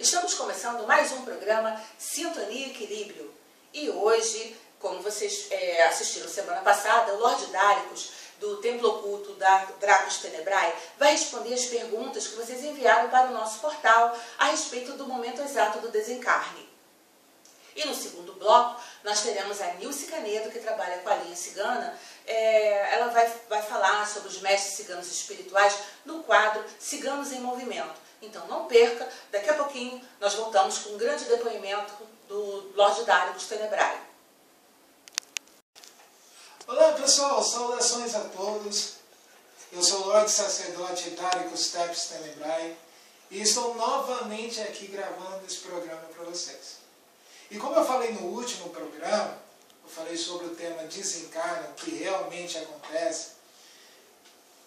Estamos começando mais um programa Sintonia e Equilíbrio. E hoje, como vocês assistiram semana passada, o Lorde Dáricos, do Templo Oculto da Dracos Tenebrae, vai responder as perguntas que vocês enviaram para o nosso portal a respeito do momento exato do desencarne. E no segundo bloco, nós teremos a Nilce Canedo, que trabalha com a linha cigana. Ela vai falar sobre os mestres ciganos espirituais no quadro Ciganos em Movimento. Então não perca, daqui a pouquinho nós voltamos com um grande depoimento do Lorde Dáricos Tenebrae. Olá pessoal, saudações a todos. Eu sou o Lorde Sacerdote Dáricos Tepes Tenebrae e estou novamente aqui gravando esse programa para vocês. E como eu falei no último programa, eu falei sobre o tema desencarno, que realmente acontece.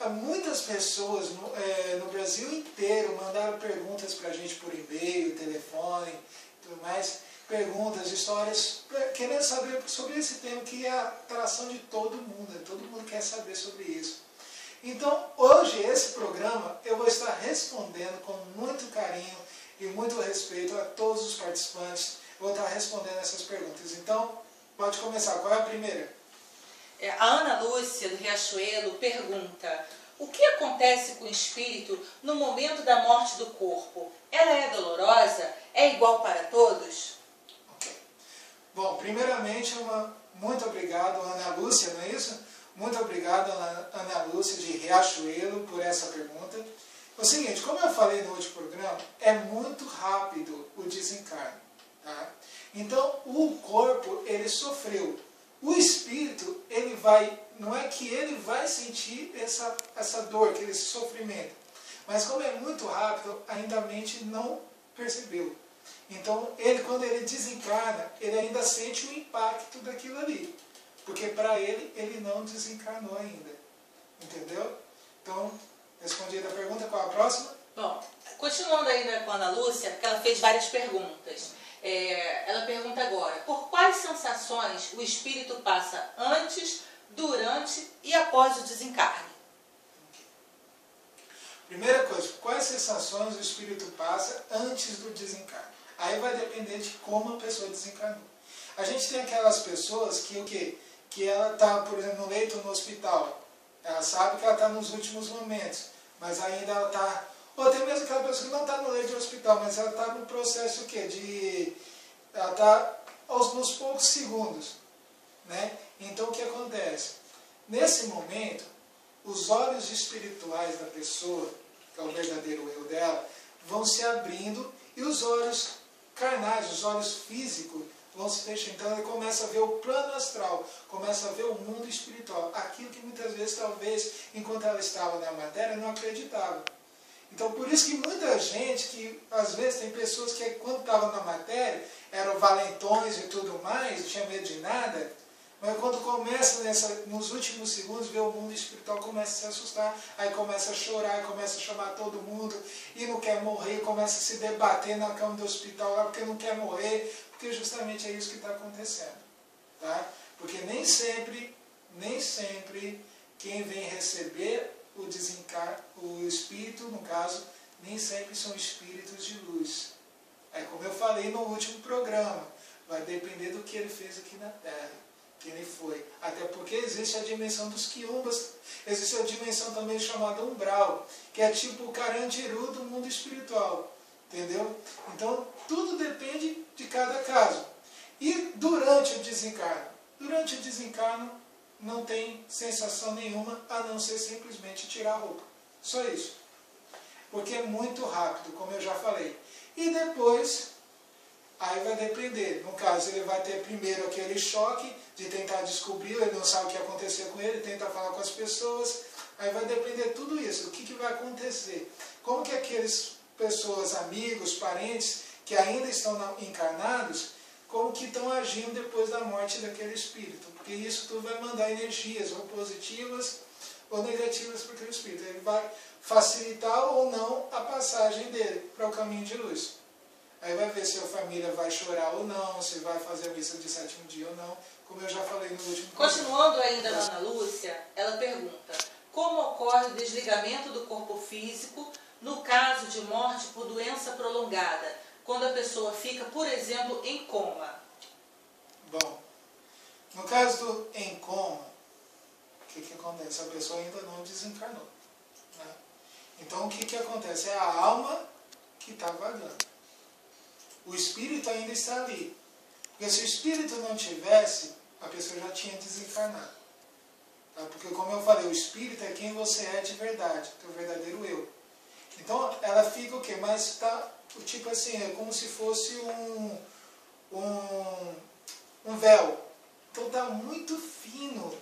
Muitas pessoas no Brasil inteiro mandaram perguntas para a gente por e-mail, telefone, tudo mais, perguntas, histórias, querendo saber sobre esse tema que é a atração de todo mundo quer saber sobre isso. Então, hoje, esse programa, eu vou estar respondendo com muito carinho e muito respeito a todos os participantes. Eu vou estar respondendo essas perguntas. Então, pode começar. Qual é a primeira? A Ana Lúcia, do Riachuelo, pergunta: o que acontece com o espírito no momento da morte do corpo? Ela é dolorosa? É igual para todos? Ok. Bom, primeiramente, muito obrigado, Ana Lúcia, não é isso? Muito obrigado, Ana Lúcia, de Riachuelo, por essa pergunta. É o seguinte, como eu falei no último programa, é muito rápido o desencarne. Tá? Então, o corpo, ele sofreu. O espírito, não é que ele vai sentir essa dor, aquele sofrimento. Mas como é muito rápido, ainda a mente não percebeu. Então, quando ele desencarna, ele ainda sente o impacto daquilo ali. Porque para ele não desencarnou ainda. Entendeu? Então, respondida a pergunta, qual a próxima? Bom, continuando ainda com a Ana Lúcia, porque ela fez várias perguntas. Ela pergunta agora: por quais sensações o espírito passa antes, durante e após o desencarne? Primeira coisa, quais sensações o espírito passa antes do desencarne? Aí vai depender de como a pessoa desencarnou. A gente tem aquelas pessoas que ela está, por exemplo, no leito no hospital. Ela sabe que ela está nos últimos momentos, mas ainda ela está... Ou até mesmo aquela pessoa que não está no leito de hospital, mas ela está no processo o quê? Ela está nos poucos segundos. Né? Então o que acontece? Nesse momento, os olhos espirituais da pessoa, que é o verdadeiro eu dela, vão se abrindo e os olhos carnais, os olhos físicos, vão se fechando. Então ela começa a ver o plano astral, começa a ver o mundo espiritual. Aquilo que muitas vezes, talvez, enquanto ela estava na matéria, não acreditava. Então, por isso que muita gente, que às vezes tem pessoas que quando estavam na matéria, eram valentões e tudo mais, não tinha medo de nada, mas quando começa nos últimos segundos, ver o mundo espiritual, começa a se assustar, aí começa a chorar, começa a chamar todo mundo, e não quer morrer, começa a se debater na cama do hospital lá, porque não quer morrer, porque justamente é isso que está acontecendo. Tá? Porque nem sempre quem vem receber o espírito, no caso, nem sempre são espíritos de luz. É como eu falei no último programa, vai depender do que ele fez aqui na Terra, quem ele foi. Até porque existe a dimensão dos quiumbas, existe a dimensão também chamada umbral, que é tipo o carandiru do mundo espiritual. Entendeu? Então, tudo depende de cada caso. E durante o desencarno? Durante o desencarno, não tem sensação nenhuma, a não ser simplesmente tirar a roupa. Só isso. Porque é muito rápido, como eu já falei. E depois, aí vai depender. No caso, ele vai ter primeiro aquele choque de tentar descobrir, ele não sabe o que aconteceu com ele, tenta falar com as pessoas. Aí vai depender tudo isso. O que vai acontecer? Como que aqueles pessoas, amigos, parentes, que ainda estão encarnados, como que estão agindo depois da morte daquele espírito. Porque isso tudo vai mandar energias, ou positivas ou negativas para aquele espírito. Ele vai facilitar ou não a passagem dele para o caminho de luz. Aí vai ver se a família vai chorar ou não, se vai fazer a missa de sétimo dia ou não, como eu já falei no último programa. Continuando ainda na Ana Lúcia, ela pergunta: como ocorre o desligamento do corpo físico no caso de morte por doença prolongada? quando a pessoa fica, por exemplo, em coma? Bom, no caso do em coma, o que acontece? A pessoa ainda não desencarnou. Né? Então o que acontece? É a alma que está vagando. O espírito ainda está ali. Porque se o espírito não tivesse, a pessoa já tinha desencarnado. Tá? Porque como eu falei, o espírito é quem você é de verdade, o teu verdadeiro eu. Então ela fica o quê? Mas está, tipo assim, é como se fosse um véu. Então está muito fino.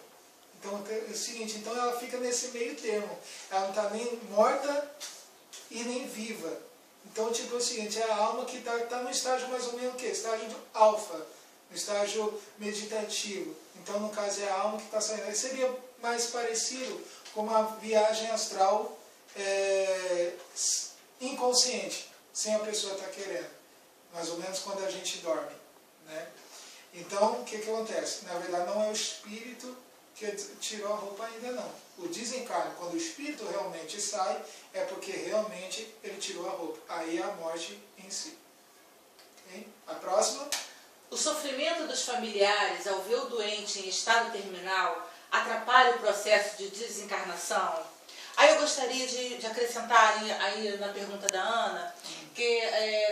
Então é o seguinte, então ela fica nesse meio termo. Ela não está nem morta e nem viva. Então tipo é o seguinte, é a alma que está no estágio mais ou menos o quê? Estágio de alfa, no estágio meditativo. Então no caso é a alma que está saindo. Aí seria mais parecido com uma viagem astral inconsciente, sem a pessoa estar querendo. Mais ou menos quando a gente dorme. Né? Então, o que acontece? Na verdade, não é o espírito que tirou a roupa ainda não. O desencarne, quando o espírito realmente sai, é porque realmente ele tirou a roupa. Aí é a morte em si. Okay? A próxima. O sofrimento dos familiares ao ver o doente em estado terminal atrapalha o processo de desencarnação? Aí eu gostaria de acrescentar aí na pergunta da Ana, que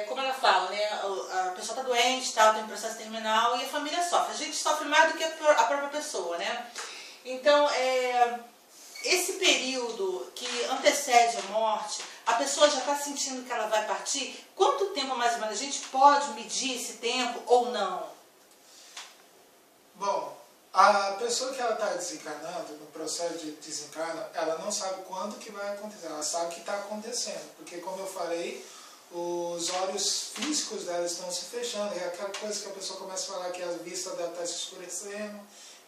como ela fala, né, a pessoa está doente, tal, tem um processo terminal e a família sofre. A gente sofre mais do que a própria pessoa, né? Então, esse período que antecede a morte, a pessoa já está sentindo que ela vai partir. Quanto tempo mais ou menos a gente pode medir esse tempo ou não? Bom, a pessoa que ela está desencarnando, no processo de desencarno, ela não sabe quando que vai acontecer, ela sabe que está acontecendo, porque como eu falei, os olhos físicos dela estão se fechando, é aquela coisa que a pessoa começa a falar que a vista dela está se escurecendo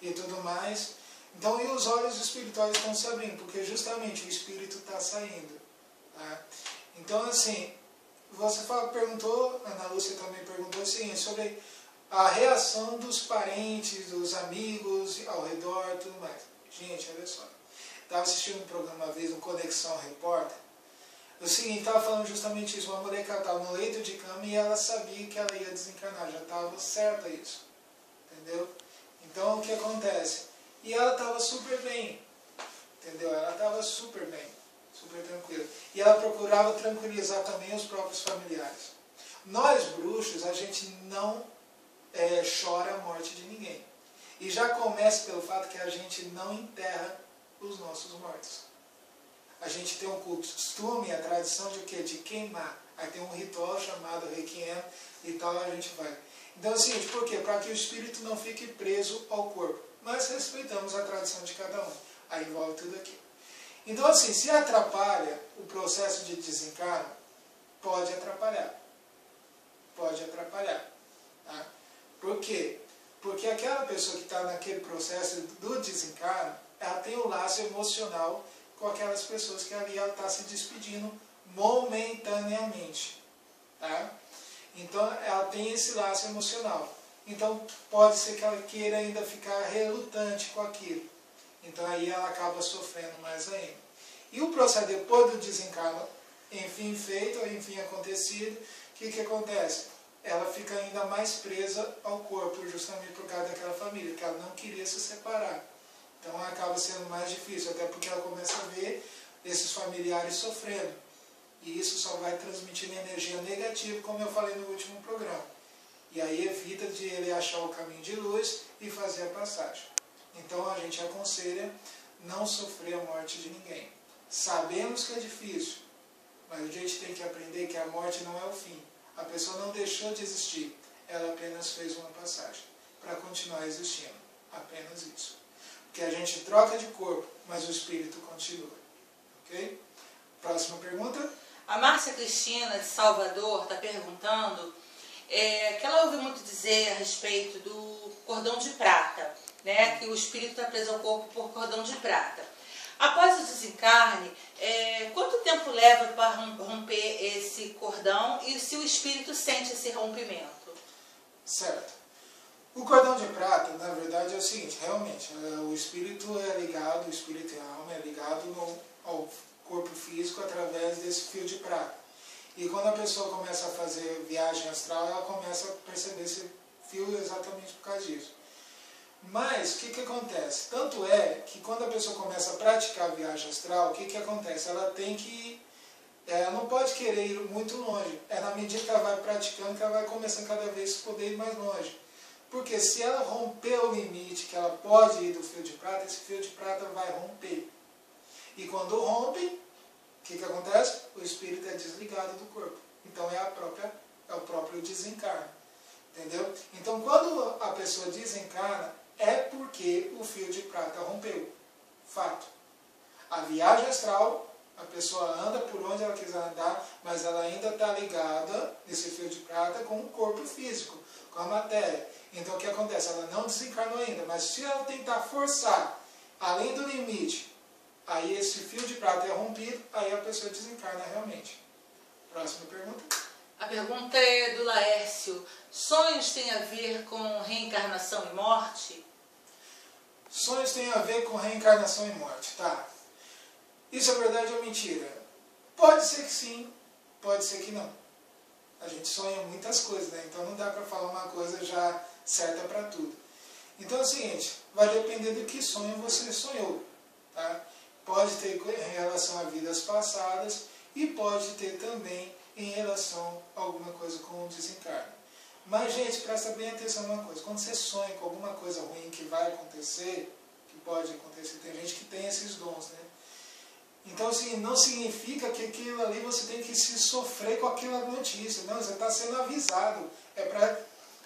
e tudo mais. Então, e os olhos espirituais estão se abrindo, porque justamente o espírito está saindo. Tá? Então, assim, você perguntou, Ana Lúcia também perguntou assim, sobre a reação dos parentes, dos amigos ao redor e tudo mais. Gente, olha só. Estava assistindo um programa uma vez, um Conexão Repórter. O seguinte, estava falando justamente isso. Uma mulher que estava no leito de cama e ela sabia que ela ia desencarnar. Já estava certa isso. Entendeu? Então, o que acontece? E ela estava super bem. Entendeu? Ela estava super bem. Super tranquila. E ela procurava tranquilizar também os próprios familiares. Nós, bruxos, a gente não chora a morte de ninguém. E já começa pelo fato que a gente não enterra os nossos mortos. A gente tem um costume, a tradição de o quê? De queimar. Aí tem um ritual chamado Requiem e tal, a gente vai. Então é o seguinte, por quê? Para que o espírito não fique preso ao corpo. Nós respeitamos a tradição de cada um. Aí envolve tudo aqui. Então assim, se atrapalha o processo de desencarno, pode atrapalhar. Pode atrapalhar. Tá? Por quê? Porque aquela pessoa que está naquele processo do desencarno, ela tem um laço emocional com aquelas pessoas que ali ela está se despedindo momentaneamente. Tá? Então ela tem esse laço emocional. Então pode ser que ela queira ainda ficar relutante com aquilo. Então aí ela acaba sofrendo mais ainda. E o processo depois do desencarno, enfim feito, enfim acontecido, o que acontece? Ela fica ainda mais presa ao corpo, justamente por causa daquela família, que ela não queria se separar. Então acaba sendo mais difícil, até porque ela começa a ver esses familiares sofrendo. E isso só vai transmitindo energia negativa, como eu falei no último programa. E aí evita de ele achar o caminho de luz e fazer a passagem. Então a gente aconselha não sofrer a morte de ninguém. Sabemos que é difícil, mas a gente tem que aprender que a morte não é o fim. A pessoa não deixou de existir, ela apenas fez uma passagem para continuar existindo. Apenas isso. Porque a gente troca de corpo, mas o espírito continua. Ok? Próxima pergunta. A Márcia Cristina, de Salvador, está perguntando que ela ouviu muito dizer a respeito do cordão de prata, né? Que o espírito está preso ao corpo por cordão de prata. Após o desencarne, quanto tempo leva para romper esse cordão e se o espírito sente esse rompimento? Certo. O cordão de prata, na verdade, é o seguinte, realmente, o espírito é ligado, o espírito e a alma é ligado ao corpo físico através desse fio de prata. E quando a pessoa começa a fazer viagem astral, ela começa a perceber esse fio exatamente por causa disso. Mas, o que acontece? Tanto é que quando a pessoa começa a praticar a viagem astral, o que acontece? Ela tem que... Ela não pode querer ir muito longe. É na medida que ela vai praticando que ela vai começando cada vez a poder ir mais longe. Porque se ela romper o limite que ela pode ir do fio de prata, esse fio de prata vai romper. E quando rompe, o que acontece? O espírito é desligado do corpo. Então é o próprio desencarno. Entendeu? Então quando a pessoa desencarna, é porque o fio de prata rompeu. Fato. A viagem astral, a pessoa anda por onde ela quiser andar, mas ela ainda está ligada nesse fio de prata com o corpo físico, com a matéria. Então o que acontece? Ela não desencarnou ainda, mas se ela tentar forçar além do limite, aí esse fio de prata é rompido, aí a pessoa desencarna realmente. Próxima pergunta. A pergunta é do Laércio. Sonhos têm a ver com reencarnação e morte? Sonhos têm a ver com reencarnação e morte, tá? Isso é verdade ou mentira? Pode ser que sim, pode ser que não. A gente sonha muitas coisas, né? Então não dá para falar uma coisa já certa para tudo. Então é o seguinte, vai depender do que sonho você sonhou, tá? Pode ter em relação a vidas passadas e pode ter também em relação a alguma coisa com o desencarno. Mas, gente, presta bem atenção numa coisa. Quando você sonha com alguma coisa ruim que vai acontecer, que pode acontecer, tem gente que tem esses dons, né? Então, assim, não significa que aquilo ali você tem que se sofrer com aquela notícia. Não, você está sendo avisado.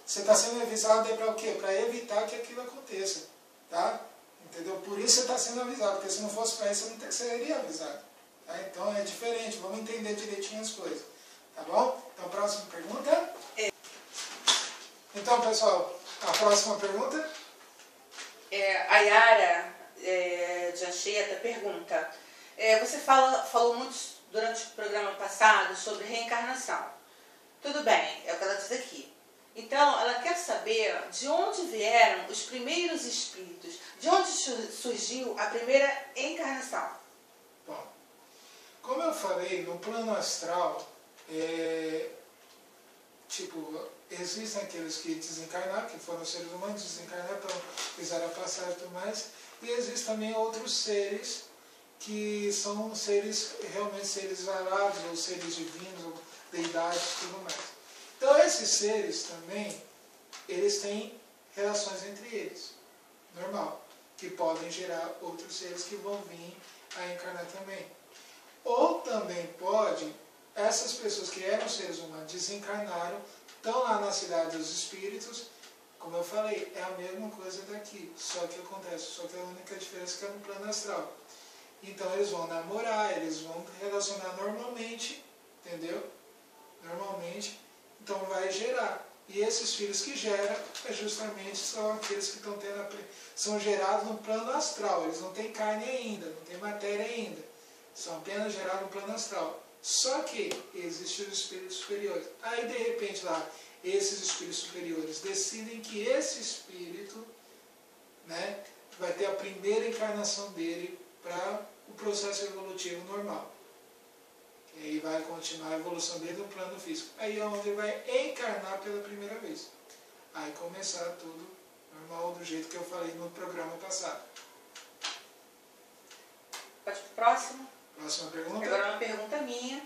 Você está sendo avisado para o quê? Para evitar que aquilo aconteça, tá? Entendeu? Por isso você está sendo avisado, porque se não fosse para isso, você não seria avisado. Tá? Então é diferente, vamos entender direitinho as coisas. Tá bom? Então, próxima pergunta. Então, pessoal, a próxima pergunta. A Yara de Anchieta pergunta. Você falou muito durante o programa passado sobre reencarnação. Tudo bem, é o que ela diz aqui. Então, ela quer saber de onde vieram os primeiros espíritos, de onde surgiu a primeira encarnação. Bom, como eu falei, no plano astral, existem aqueles que desencarnaram, que foram seres humanos, desencarnaram, então fizeram a passagem e tudo mais, e existem também outros seres que são seres, realmente seres alados, ou seres divinos, ou deidades e tudo mais. Então esses seres também, eles têm relações entre eles, normal, que podem gerar outros seres que vão vir a encarnar também. Ou também pode, essas pessoas que eram seres humanos desencarnaram, estão lá na cidade dos espíritos, como eu falei, é a mesma coisa daqui, só que a única diferença é que é no plano astral. Então eles vão namorar, eles vão relacionar normalmente, entendeu? Normalmente, então vai gerar. E esses filhos que geram, justamente são aqueles que estão são gerados no plano astral. Eles não têm carne ainda, não têm matéria ainda. São apenas gerados no plano astral. Só que existem os espíritos superiores. Aí, de repente, lá, esses espíritos superiores decidem que esse espírito, né, vai ter a primeira encarnação dele para o processo evolutivo normal. E aí vai continuar a evolução dele no plano físico. Aí é onde ele vai encarnar pela primeira vez. Aí começar tudo normal, do jeito que eu falei no programa passado. Pode ir para o próximo? Próxima pergunta. Agora uma pergunta minha.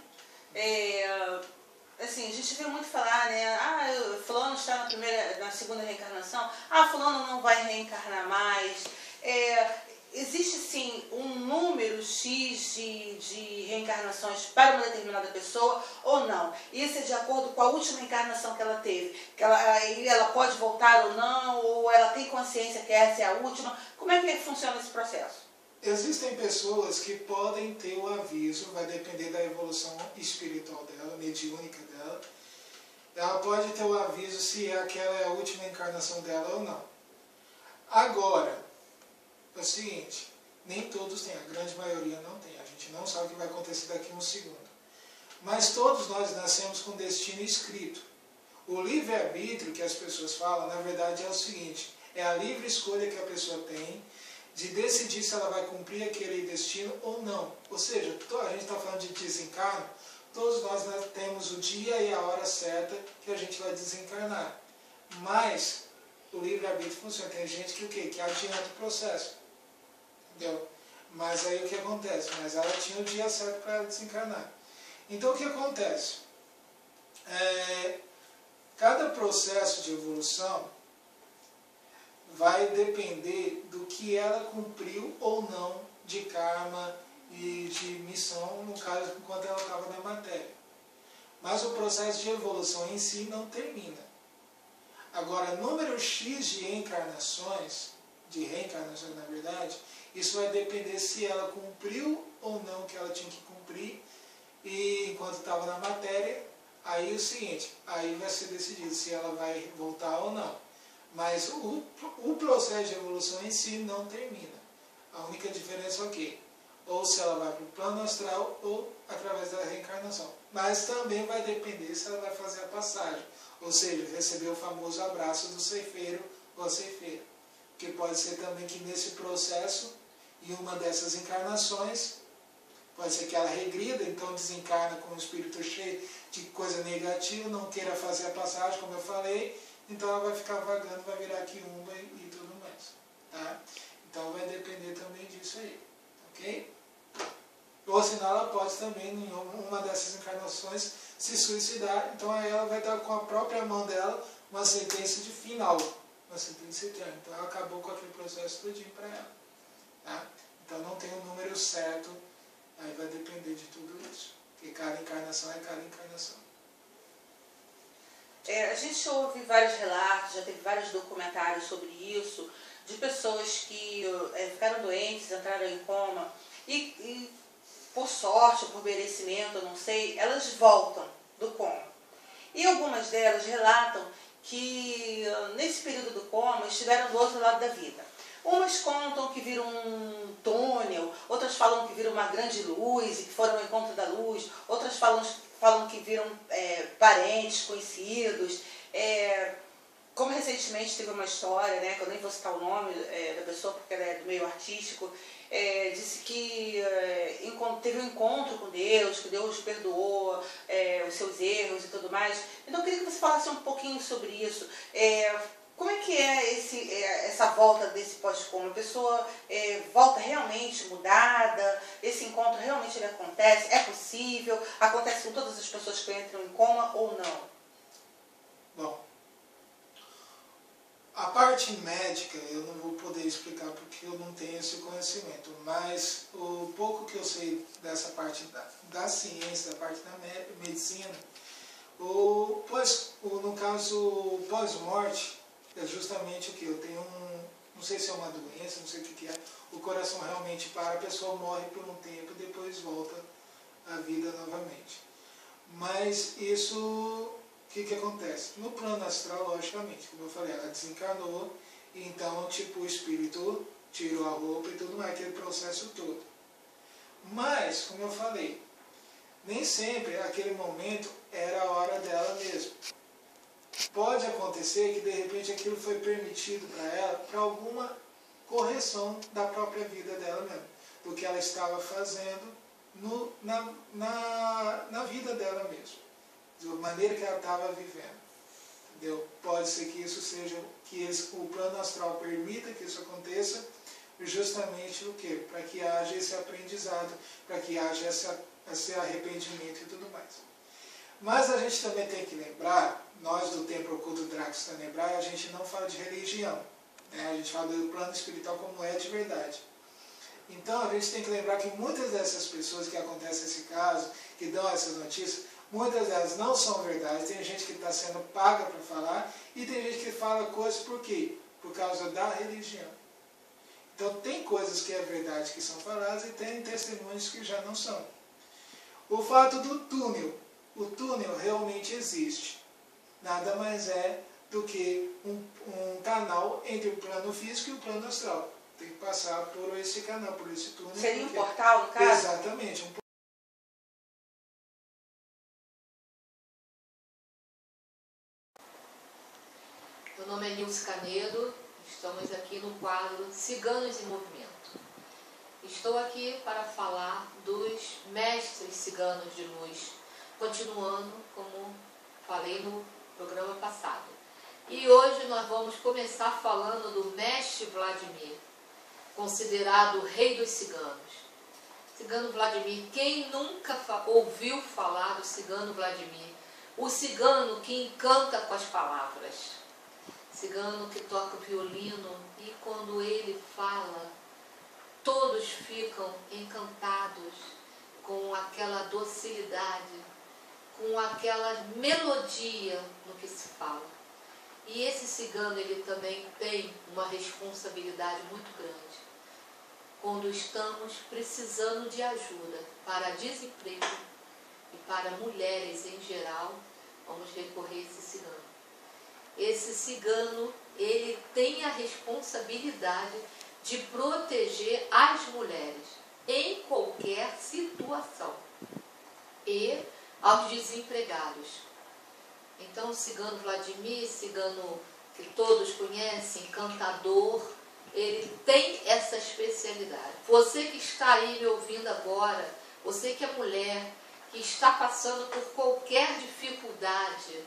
Assim, a gente vê muito falar, né? Fulano está na segunda reencarnação. Fulano não vai reencarnar mais. Existe, sim, um número X de reencarnações para uma determinada pessoa ou não? Isso é de acordo com a última encarnação que ela teve? Que ela pode voltar ou não? Ou ela tem consciência que essa é a última? Como é que funciona esse processo? Existem pessoas que podem ter o aviso, vai depender da evolução espiritual dela, mediúnica dela. Ela pode ter o aviso se aquela é a última encarnação dela ou não. Agora, é o seguinte, nem todos têm, a grande maioria não tem. A gente não sabe o que vai acontecer daqui a um segundo. Mas todos nós nascemos com destino escrito. O livre-arbítrio que as pessoas falam, na verdade é o seguinte, é a livre escolha que a pessoa tem de decidir se ela vai cumprir aquele destino ou não. Ou seja, a gente está falando de desencarno todos nós temos o dia e a hora certa que a gente vai desencarnar. Mas o livre-arbítrio funciona. Tem gente que o quê? Que adianta o processo. Entendeu? Mas aí o que acontece? Mas ela tinha o dia certo para ela desencarnar. Então o que acontece? Cada processo de evolução vai depender do que ela cumpriu ou não de karma e de missão, no caso, enquanto ela estava na matéria. Mas o processo de evolução em si não termina. Agora, número X de reencarnações na verdade, isso vai depender se ela cumpriu ou não o que ela tinha que cumprir, e enquanto estava na matéria, aí é o seguinte, aí vai ser decidido se ela vai voltar ou não. Mas o processo de evolução em si não termina. A única diferença é o quê? Ou se ela vai para o plano astral ou através da reencarnação. Mas também vai depender se ela vai fazer a passagem. Ou seja, receber o famoso abraço do ceifeiro ou ceifeira. Porque pode ser também que nesse processo, em uma dessas encarnações, pode ser que ela regrida, então desencarna com o espírito cheio de coisa negativa, não queira fazer a passagem, como eu falei, então ela vai ficar vagando, vai virar quiumba e tudo mais. Tá? Então vai depender também disso aí. Ok? Ou senão ela pode também, em uma dessas encarnações, se suicidar. Então aí ela vai dar com a própria mão dela uma sentença de final. Uma sentença eterna. Então ela acabou com aquele processo todinho para ela. Tá? Então não tem um número certo. Aí vai depender de tudo isso. Porque cada encarnação é cada encarnação. A gente ouve vários relatos, já teve vários documentários sobre isso, de pessoas que ficaram doentes, entraram em coma e por sorte, por merecimento, eu não sei, elas voltam do coma. E algumas delas relatam que nesse período do coma estiveram do outro lado da vida. Umas contam que viram um túnel, outras falam que viram uma grande luz e que foram ao encontro da luz, outras falam que viram parentes, conhecidos. Como recentemente teve uma história, né, que eu nem vou citar o nome da pessoa porque ela é do meio artístico, disse que teve um encontro com Deus, que Deus perdoou os seus erros e tudo mais. Então eu queria que você falasse um pouquinho sobre isso. Como é que é essa volta desse pós-coma? A pessoa volta realmente mudada? Esse encontro realmente ele acontece? É possível? Acontece com todas as pessoas que entram em coma ou não? Bom, a parte médica eu não vou poder explicar porque eu não tenho esse conhecimento, mas o pouco que eu sei dessa parte da ciência, da parte da medicina, no caso pós-morte, é justamente o que? Eu tenho não sei se é uma doença, não sei o que é, o coração realmente para, a pessoa morre por um tempo e depois volta à vida novamente. Mas isso, o que acontece? No plano astral, logicamente, como eu falei, ela desencarnou, e então o espírito tirou a roupa e tudo mais, aquele processo todo. Mas, como eu falei, nem sempre aquele momento era a hora dela mesmo. Pode acontecer que de repente aquilo foi permitido para ela para alguma correção da própria vida dela mesmo, do que ela estava fazendo na vida dela mesmo, da maneira que ela estava vivendo. Entendeu? Pode ser que isso seja, o plano astral permita que isso aconteça, justamente o quê? Para que haja esse aprendizado, para que haja esse arrependimento e tudo mais. Mas a gente também tem que lembrar, nós do Templo Oculto Dracos Tenebrae, a gente não fala de religião, né? A gente fala do plano espiritual como é de verdade. Então a gente tem que lembrar que muitas dessas pessoas que acontece esse caso, que dão essas notícias, muitas delas não são verdade. Tem gente que está sendo paga para falar e tem gente que fala coisas por quê? Por causa da religião. Então tem coisas que é verdade que são faladas e tem testemunhos que já não são. O fato do túnel. O túnel realmente existe. Nada mais é do que um canal entre o plano físico e o plano astral. Tem que passar por esse canal, por esse túnel. Seria um portal, no caso? Exatamente. Meu nome é Nilce Canedo, estamos aqui no quadro Ciganos em Movimento. Estou aqui para falar dos mestres ciganos de luz, continuando como falei no programa passado. E hoje nós vamos começar falando do mestre Vladimir, considerado o rei dos ciganos. Cigano Vladimir, quem nunca ouviu falar do cigano Vladimir? O cigano que encanta com as palavras. Cigano que toca o violino e quando ele fala, todos ficam encantados com aquela docilidade, com aquela melodia no que se fala. E esse cigano, ele também tem uma responsabilidade muito grande. Quando estamos precisando de ajuda para desemprego e para mulheres em geral, vamos recorrer a esse cigano. Esse cigano, ele tem a responsabilidade de proteger as mulheres em qualquer situação e aos desempregados. Então, o cigano Vladimir, cigano que todos conhecem, cantador, ele tem essa especialidade. Você que está aí me ouvindo agora, você que é mulher, que está passando por qualquer dificuldade,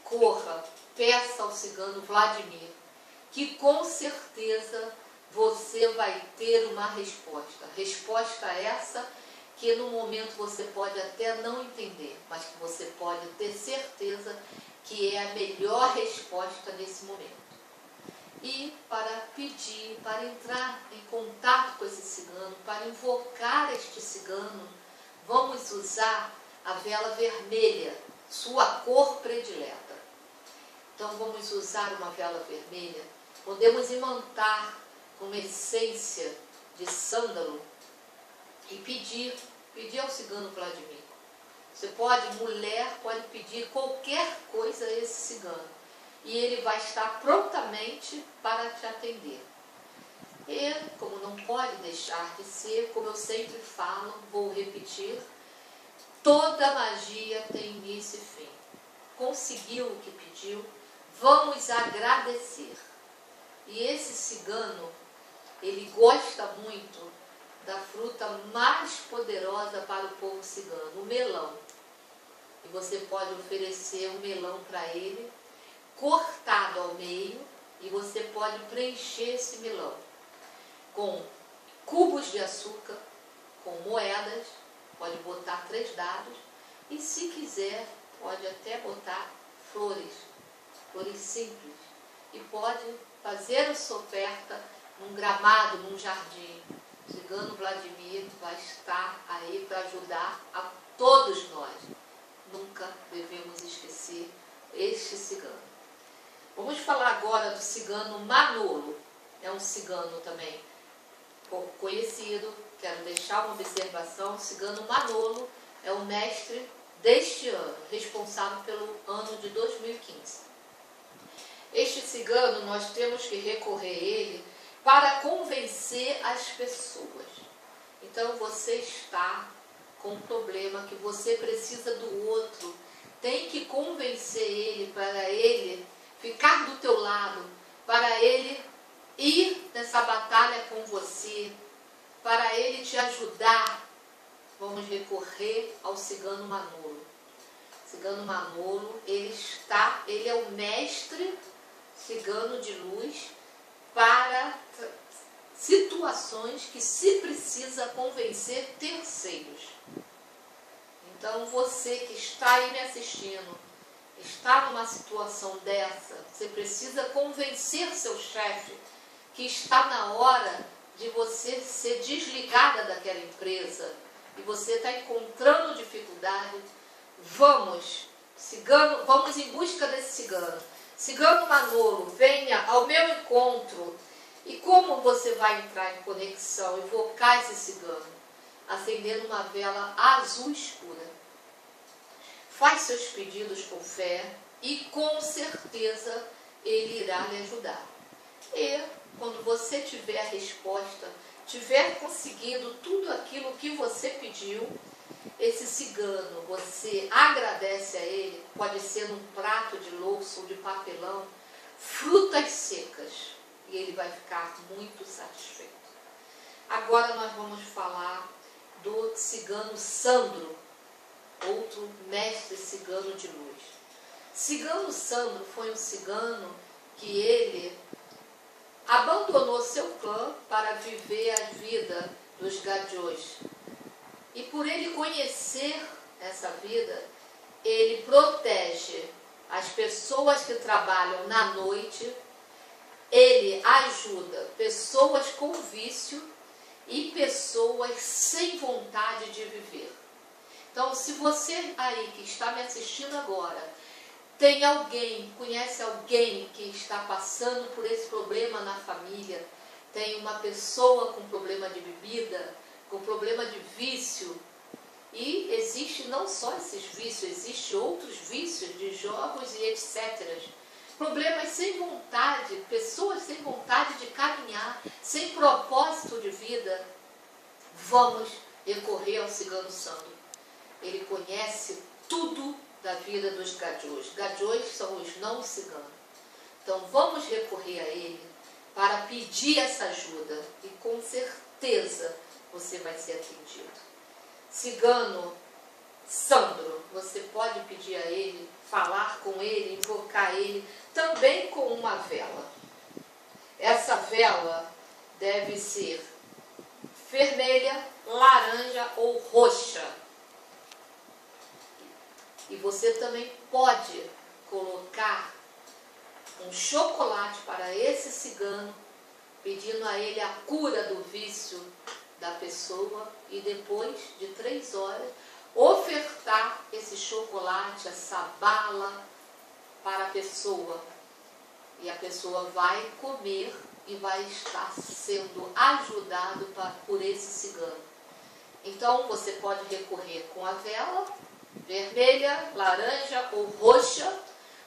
corra, peça ao cigano Vladimir, que com certeza você vai ter uma resposta. Resposta essa que no momento você pode até não entender, mas que você pode ter certeza que é a melhor resposta nesse momento. E para pedir, para entrar em contato com esse cigano, para invocar este cigano, vamos usar a vela vermelha, sua cor predileta. Então vamos usar uma vela vermelha, podemos imantar com essência de sândalo e pedir ao cigano Vladimir. Você pode, mulher, pode pedir qualquer coisa a esse cigano e ele vai estar prontamente para te atender. E, como não pode deixar de ser, como eu sempre falo, vou repetir, toda magia tem início e fim. Conseguiu o que pediu, vamos agradecer. E esse cigano, ele gosta muito da fruta mais poderosa para o povo cigano, o melão. E você pode oferecer um melão para ele, cortado ao meio, e você pode preencher esse melão com cubos de açúcar, com moedas, pode botar 3 dados, e se quiser, pode até botar flores simples, e pode fazer a sua oferta num gramado, num jardim. O cigano Vladimir vai estar aí para ajudar a todos nós. Nunca devemos esquecer este cigano. Vamos falar agora do cigano Manolo. É um cigano também pouco conhecido. Quero deixar uma observação. O cigano Manolo é o mestre deste ano, responsável pelo ano de 2015. Este cigano, nós temos que recorrer a ele para convencer as pessoas. Então você está com um problema que você precisa do outro, tem que convencer ele para ele ficar do teu lado, para ele ir nessa batalha com você, para ele te ajudar. Vamos recorrer ao cigano Manolo. O cigano Manolo, ele é o mestre cigano de luz para situações que se precisa convencer terceiros. Então você que está aí me assistindo, está numa situação dessa, você precisa convencer seu chefe que está na hora de você ser desligada daquela empresa e você está encontrando dificuldade. Vamos em busca desse cigano. Cigano Manolo, venha ao meu encontro. E como você vai entrar em conexão, invocar esse cigano? Acendendo uma vela azul escura. Faz seus pedidos com fé e com certeza ele irá lhe ajudar. E quando você tiver a resposta, tiver conseguido tudo aquilo que você pediu, esse cigano, você agradece a ele, pode ser num prato de louço ou de papelão, frutas secas, e ele vai ficar muito satisfeito. Agora nós vamos falar do cigano Sandro, outro mestre cigano de luz. Cigano Sandro foi um cigano que ele abandonou seu clã para viver a vida dos Gajôs. E por ele conhecer essa vida, ele protege as pessoas que trabalham na noite, ele ajuda pessoas com vício e pessoas sem vontade de viver. Então, se você aí que está me assistindo agora, tem alguém, conhece alguém que está passando por esse problema na família, tem uma pessoa com problema de bebida, com problema de vício, e existe não só esses vícios, existe outros vícios de jogos e etc. Problemas sem vontade, pessoas sem vontade de caminhar, sem propósito de vida, vamos recorrer ao Cigano Sandro. Ele conhece tudo da vida dos Gajôs. Gajôs são os não ciganos. Então vamos recorrer a ele para pedir essa ajuda e com certeza você vai ser atendido. Cigano Sandro, você pode pedir a ele, falar com ele, invocar ele, também com uma vela. Essa vela deve ser vermelha, laranja ou roxa. E você também pode colocar um chocolate para esse cigano, pedindo a ele a cura do vício da pessoa, e depois de 3 horas ofertar esse chocolate, essa bala para a pessoa, e a pessoa vai comer e vai estar sendo ajudado por esse cigano. Então você pode recorrer com a vela vermelha, laranja ou roxa,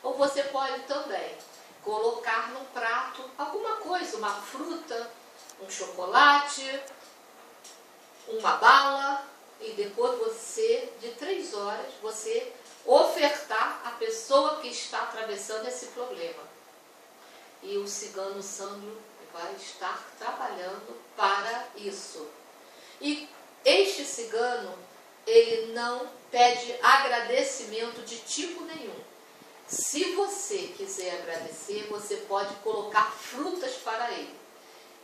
ou você pode também colocar num prato alguma coisa, uma fruta, um chocolate, uma bala, e depois você, de 3 horas, você ofertar a pessoa que está atravessando esse problema. E o Cigano Sandro vai estar trabalhando para isso. E este cigano, ele não pede agradecimento de tipo nenhum. Se você quiser agradecer, você pode colocar frutas para ele.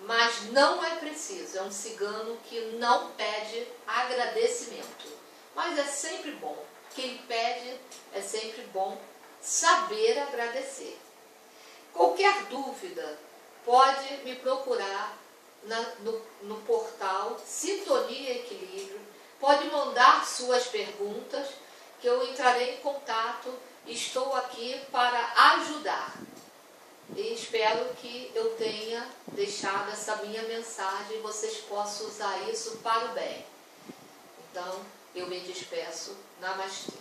Mas não é preciso, é um cigano que não pede agradecimento. Mas é sempre bom, quem pede é sempre bom saber agradecer. Qualquer dúvida, pode me procurar no portal Sintonia e Equilíbrio, pode mandar suas perguntas, que eu entrarei em contato, estou aqui para ajudar. E espero que eu tenha deixado essa minha mensagem e vocês possam usar isso para o bem. Então, eu me despeço. Namastê.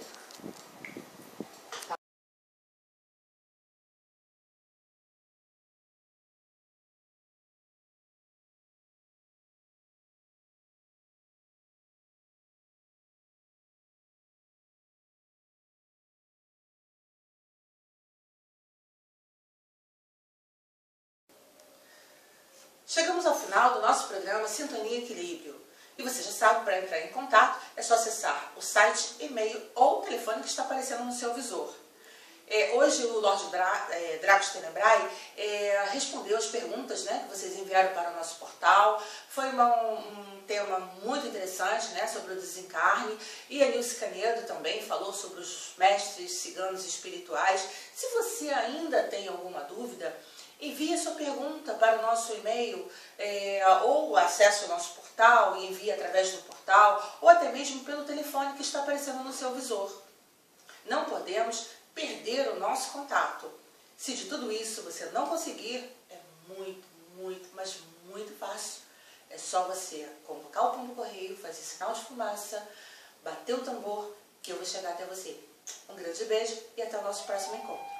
Chegamos ao final do nosso programa Sintonia e Equilíbrio. E você já sabe, para entrar em contato, é só acessar o site, e-mail ou o telefone que está aparecendo no seu visor. Hoje o Lorde Dracos Tenebrae respondeu as perguntas, né, que vocês enviaram para o nosso portal. Foi um tema muito interessante, né, sobre o desencarne. E a Nilce Canedo também falou sobre os mestres ciganos espirituais. Se você ainda tem alguma dúvida, envie a sua pergunta para o nosso e-mail, ou acesse o nosso portal e envie através do portal, ou até mesmo pelo telefone que está aparecendo no seu visor. Não podemos perder o nosso contato. Se de tudo isso você não conseguir, é muito, mas muito fácil. É só você convocar o pombo-correio, fazer sinal de fumaça, bater o tambor, que eu vou chegar até você. Um grande beijo e até o nosso próximo encontro.